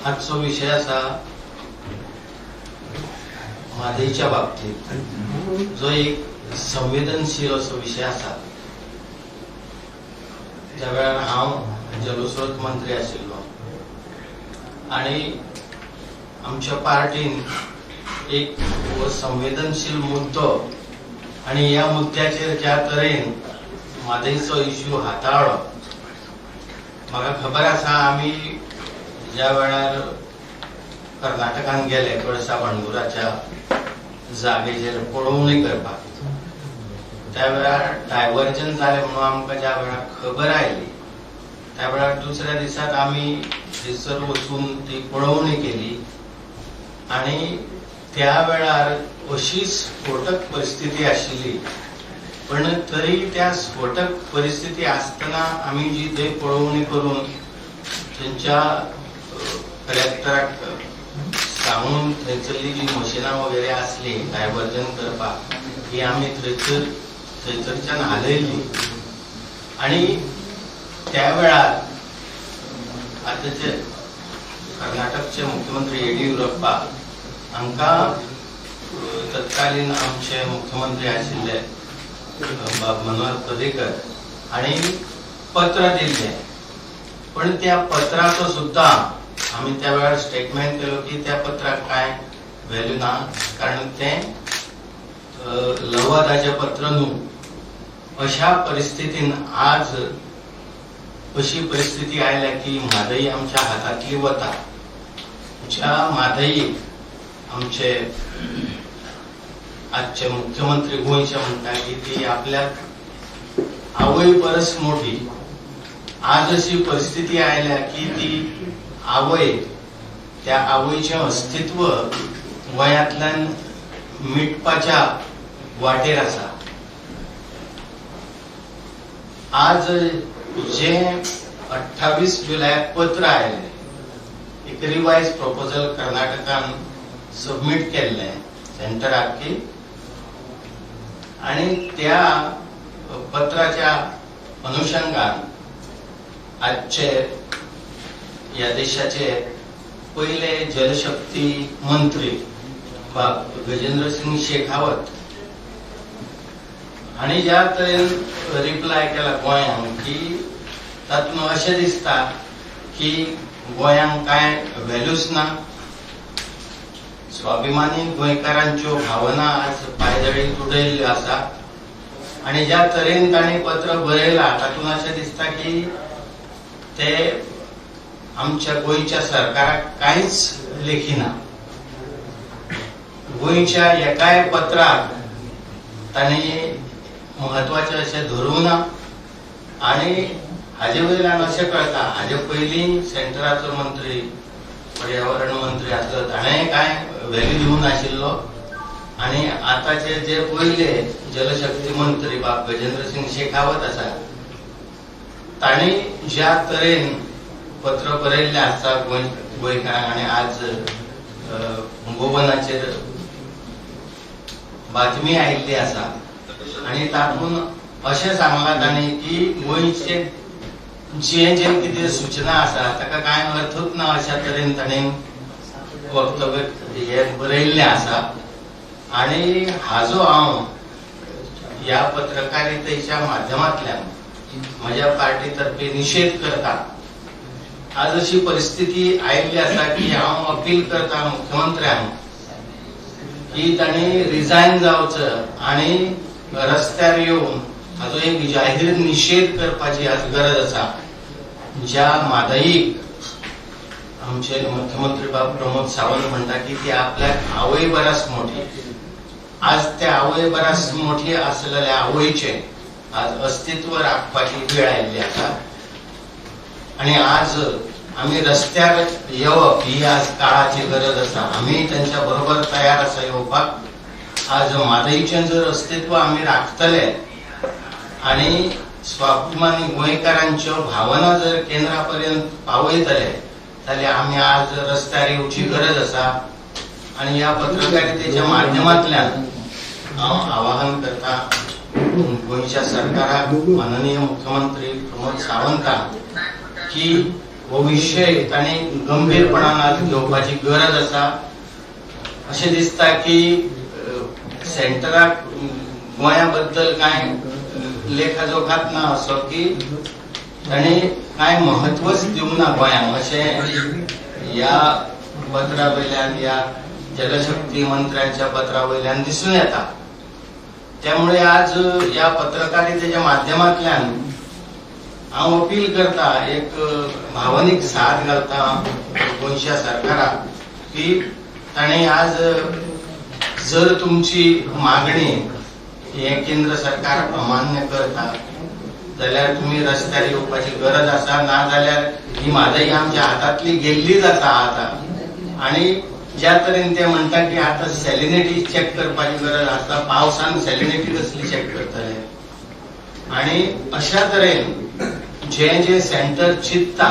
आजचो विषय असा म्हादईच्या बाबतीत जो एक संवेदनशील असो विषय असा. ज्या वेळार हांव जलस्रोत मंत्री आशिल्लो आणि आमच्या पार्टीन एक संवेदनशील मुद्दो आणि ह्या मुद्द्याचेर ज्या तरेन म्हादईचो इश्यू हाताळ्ळो, म्हाका खबर आसा आमी ज्या वेळार कर्नाटकान गेले कळसा बांदुराच्या जागेचेर पळोवणी करपाक, त्या वेळार डायव्हर्जन जाले म्हणून आमकां ज्या वेळार खबर आयली त्या वेळार दुसऱ्या दिसाक आमी थंयसर वचून ती पळोवणी केली आणि त्या वेळार अशी स्फोटक परिस्थिती आशिल्ली. पण तरी त्या स्फोटक परिस्थिती आसतना आमी जी थंय पळोवणी करून थंयच्या कलेक्टराक सांगून थंयसरली जी मशिनां वगैरे आसली डायव्हर्जन करपाक ही आमी थंयसरच्यान हालयली. आणि त्या वेळार आताचे कर्नाटकचे मुख्यमंत्री येडियुरप्पा हांकां तत्कालीन आमचे मुख्यमंत्री आशिल्ले बाब मनोहर पर्रीकर हांणी पत्र दिल्लें. पण त्या पत्राचो सुद्धा आमी त्या वेळार स्टेटमेंट केलो की त्या पत्राक काय व्हॅल्यू ना, कारण तें लवादाचें पत्र न्हू. अशा परिस्थितीन आज अशी परिस्थिती आयल्या की म्हादई आमच्या हातांतली वता. ज्या म्हादईक आमचे आजचे मुख्यमंत्री गोंयचे म्हणटा की ती आपल्या आवय परस मोठी. आज अशी परिस्थिती आयल्या की ती आवय, त्या आवयचें अस्तित्व गोंयांतल्यान मिटपाच्या वाटेर आसा. आज जे 28 जुलयाक पत्र आयले, एक रिवाइज प्रपोजल कर्नाटकान सबमिट केल्लें सेंटराक की, आणि त्या पत्राच्या अनुषंगान आजचे या देशाचे पहिले जलशक्ती मंत्री गजेंद्र सिंग शेखावत हांणी ज्या तरेन रिप्लाय केला गोंयांक की तातूंत अशें दिसता की गोंयांक कांय व्हॅल्यूच ना, स्वाभिमानी गोंयकारांच्यो भावना आज पायदळीत उडयल्ल्यो आसा. आणि ज्या तरेन तांणी पत्र बरयलां तातूंत अशें दिसता की ते आमच्या गोंयच्या सरकाराक कांयच लेखिना. गोंयच्या एकाय पत्राक तांणी म्हत्वाचें अशें धरूंक ना. आणि हाजे वयल्यान अशें कळटा, हाजे पयलीं सेंटराचो मंत्री पर्यावरण मंत्री आसलो ताणें कांय व्हॅल्यू दिवंक नाशिल्लो. आणि आताचे जे पयले जलशक्ती मंत्री बाब गजेंद्र सिंग शेखावत आसा तांणी ज्या तरेन पत्र बरयल्लें आसा गोंयकारांक, आणि आज गोवनाचेर बातमी आयिल्ली आसा आणि तातूंत अशें सांगलां तांणी की गोंयचे जे कितें सूचना आसा ताका कांय अर्थूच ना अशा तरेन ताणें वक्तव्य हे बरयल्लें आसा. आणि हाजो हांव ह्या पत्रकारितेच्या माध्यमांतल्यान म्हज्या पार्टी तर्फे निषेध करता. आज अशी परिस्थिती आयिल्ली आसा की हांव अपील करता मुख्यमंत्र्यांक की तांणी रिजायन जावचें आणि रस्त्यार येवन हाजो एक जाहीर निषेध करपाची आज गरज आसा. ज्या म्हादईक आमचे मुख्यमंत्री बाब प्रमोद सावंत म्हणटा की ती आपल्या आवय बराच मोठी. आज त्या आवय बराच मोठी असलेल्या आवयचे आज अस्तित्व राखपाची वेळ आयिल्ली आसा. आणि आज आमी रस्त्यार येवप ही आज काळाची गरज आसा. आमी त्यांच्या बरोबर तयार आसा येवपाक. आज म्हादईचें जर अस्तित्व आमी राखतले आणि स्वाभिमानी गोंयकारांच्यो भावना जर केंद्रापर्यंत पावयतले जाल्यार आमी आज रस्त्यार येवची गरज आसा. आणि ह्या पत्रकारितेच्या माध्यमांतल्यान हांव आवाहन करता गोंयच्या सरकाराक, माननीय मुख्यमंत्री प्रमोद सावंताक की हो विषय ताणी गंभीरपणान आज घेवपाची गरज आसा अशें दिसता की सेंटराक गोंया बद्दल कांय लेखाजोखाच ना असो की ताणी कांय महत्वच दिवंक ना गोंयांक अशें या पत्रा वयल्यान या जलशक्ती मंत्र्याच्या पत्रा वयल्यान दिसून येता. त्यामुळे आज या पत्रकारितेच्या माध्यमांतल्यान हांव अपील करता, एक भावनीक साथ घालता गोंयच्या सरकाराक की ताणी आज जर तुमची मागणी हे केंद्र सरकार अमान्य करता जाल्यार तुम्ही रस्त्यार येवपाची गरज आसा, ना जाल्यार ही म्हादई आमच्या हातांतली गेल्लीच आसा आतां. आणि ज्या तरेन ते म्हणटा की आता सॅलिनिटी चेक करपाची गरज आसा, पावसान सॅलिनिटी कसली चेक करतले. आणि अशा तरेन जे सेंटर चिंतता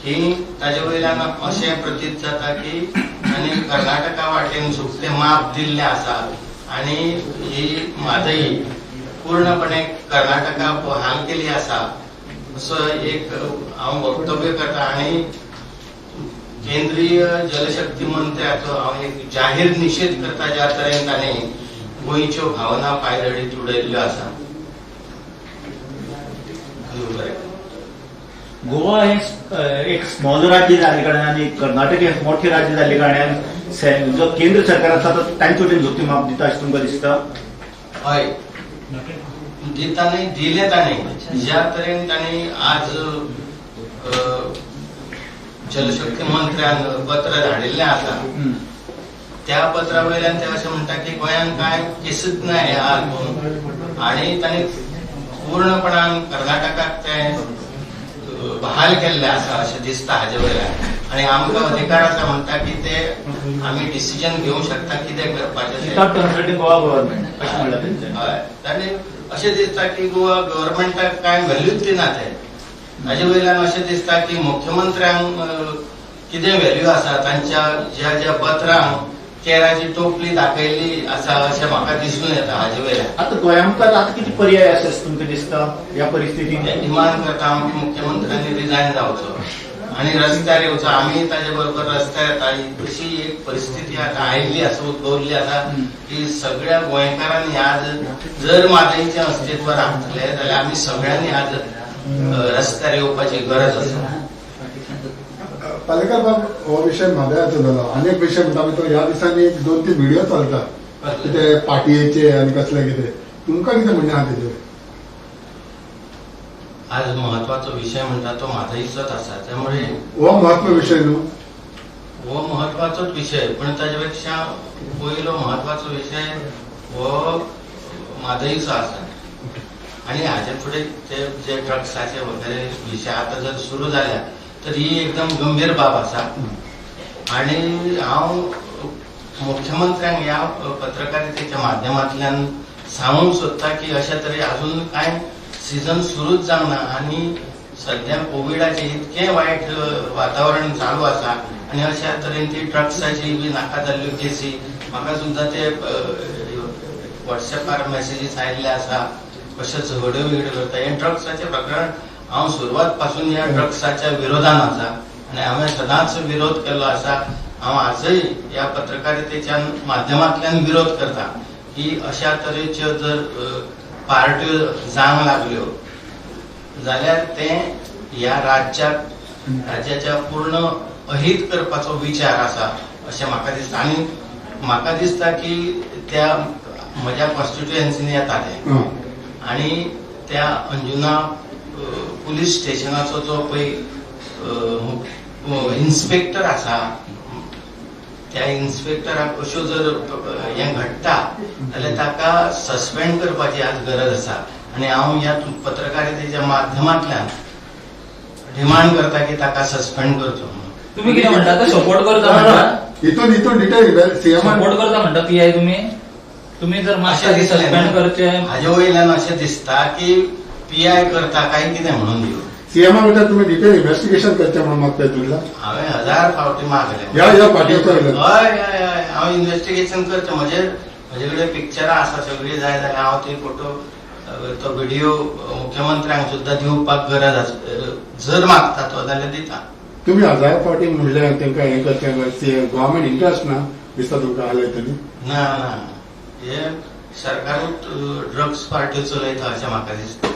की ताजे वयल्यान अशें प्रतीत जाता की आनी कर्नाटका वाटेन सुकते माप दिल्ले आसा आणि ही म्हादई पूर्णपणे कर्नाटका हाल केली आसा असं एक हांव वक्तव्य करता. आणि केंद्रीय जलशक्ती मंत्र्याचो हांव एक जाहीर निषेध करता ज्या तरेन ताणें गोंयच्यो भावना पायदळीत उडयल्ल्यो आसा. गोवा हे एक स्मॉल राज्य जाल्ले कारणान आणि कर्नाटक हे मोठे राज्य जाल्ले कारणान जो केंद्र सरकार आसा तो तांचे वटेन झुकती माप दिता अशें तुमकां दिसता? हय, दिता न्ही, दिले ताणें. ज्या तरेन ताणें आज जलशक्ती मंत्र्यान पत्र धाडिल्लें आसा त्या पत्रा वयल्यान ते अशें म्हणटा की गोंयांत कांय केसूच ना ह्या हातूंत. आणि ताणें पूर्णपणान कर्नाटकाक ते बहाल केल्ले आसा अशें दिसता हाजे वयल्यान. आणि आमकां अधिकार आसा म्हणटा की ते आमी डिसिजन घेवंक शकता कितें करपाचें. गोवा गव्हर्नमेंट अशें म्हणलां तेंच्यानी. हय, ताणें अशें दिसता की गोवा गव्हर्नमेंटाक कांय व्हॅल्यूच दिना ते. हाजे वयल्यान अशें दिसता की मुख्यमंत्र्यांक कितें व्हॅल्यू आसा तांच्या ज्या ज्या पत्रांक केराची टोपली दाखयल्ली आसा अशें म्हाका दिसून येता हाजे वयल्यान. आतां गोंया मुखार आतां कितें पर्याय आसा अशें तुमकां दिसता ह्या परिस्थितीन? डिमांड करता हांव की मुख्यमंत्र्यांनी रिजायन जावचो आणि रस्त्यार येवचो. आमी ताजे बरोबर रस्त्यार येता. अशी एक परिस्थिती आतां आयिल्ली आसा, उद्भवल्ली आसा की सगळ्या गोंयकारांनी आज जर म्हादईचें अस्तित्व राखतले जाल्यार आमी सगळ्यांनी आज रस्त्यार येवपाची गरज आसा. पालेकर बाब, हो विषय म्हादयाचो जालो. अनेक विषय म्हणटा तो ह्या दिसांनी 2-3 व्हिडिओ चलता कितें पाटयेचे आनी कसले कितें. तुमकां कितें म्हणणें आहा तेजेर? आज महत्वाचो विषय म्हणटा तो म्हादईचोच आसा. त्यामुळे हो म्हत्व विषय न्हू, हो महत्वाचोच विषय. पण ताजे पेक्षा पयलो महत्वाचो विषय हो म्हादईचो आसा. आणि हाजे फुडें ते जे ड्रग्साचे वगैरे विशय आता जर सुरू जाल्या तर ही एकदम गंभीर बाब आसा. आणि हांव मुख्यमंत्र्यांक ह्या पत्रकारितेच्या माध्यमांतल्यान सांगूंक सोदता की अशा तरे अजून कांय सीझन सुरूच जावंक ना. आणि सध्या कोविडाचे इतकें वायट वातावरण चालू आसा आणि अशा तरेन ती ड्रग्साची बी नाका जाल्ल्यो केसी म्हाका सुद्दां ते व्हॉट्सएपार मेसेजीस आयिल्ले आसा कशें झगड्यो बिगड्यो करता. हे ड्रग्साचें प्रकरण हांव सुरवात पासून ह्या ड्रग्साच्या विरोधान आसा आणि हांवें सदांच विरोध केल्लो आसा. हांव आजय ह्या पत्रकारितेच्या माध्यमांतल्यान विरोध करता की अशा तरेच्यो जर पार्ट्यो जावंक लागल्यो जाल्यार ते ह्या राज्याच्या पूर्ण अहित करपाचो विचार आसा अशें म्हाका दिसता. आनी म्हाका दिसता की त्या म्हज्या कॉन्स्टिट्युएन्सीन येता ते आणि त्या अंजुना पुलीस स्टेशनाचो जो पळय इन्स्पेक्टर आसा त्या इन्स्पेक्टराक अश्यो जर हें घडटा जाल्यार ताका सस्पेंड करपाची आज गरज आसा. आणि हांव ह्या पत्रकारितेच्या माध्यमांतल्यान डिमांड करता की ताका सस्पेंड करचो. तुम्ही कितें म्हणटा तो सपोर्ट करता म्हणटा? हितून डिटेल सपोर्ट करता म्हणटा पीआय तुम्ही जर मातशें सस्पेंड करचे. हाजे वयल्यान अशें दिसता की पीआय करता काय कितें म्हणून दिवं. सीएमा भितर तुम्ही डिटेल इन्व्हेस्टिगेशन करचें म्हणून मागताय तुमकां? हांवें 1000 फावटी मागलें. ह्या पार्टीचो हय हय हांव इन्व्हेस्टिगेशन करचें. म्हजे कडेन पिक्चरां आसा सगळीं जाय जाल्यार हांव ती फोटो तो व्हिडिओ मुख्यमंत्र्यांक सुद्दां दिवपाक गरज जर मागता तो जाल्यार दिता. तुम्ही 1000 फावटी म्हणले तांकां हें करता गव्हर्मेंट इंटरेस्ट ना दिसता तुमकां आले तरी ना ना हे सरकारूच ड्रग्स पार्टी चलयता अशें म्हाका दिसता.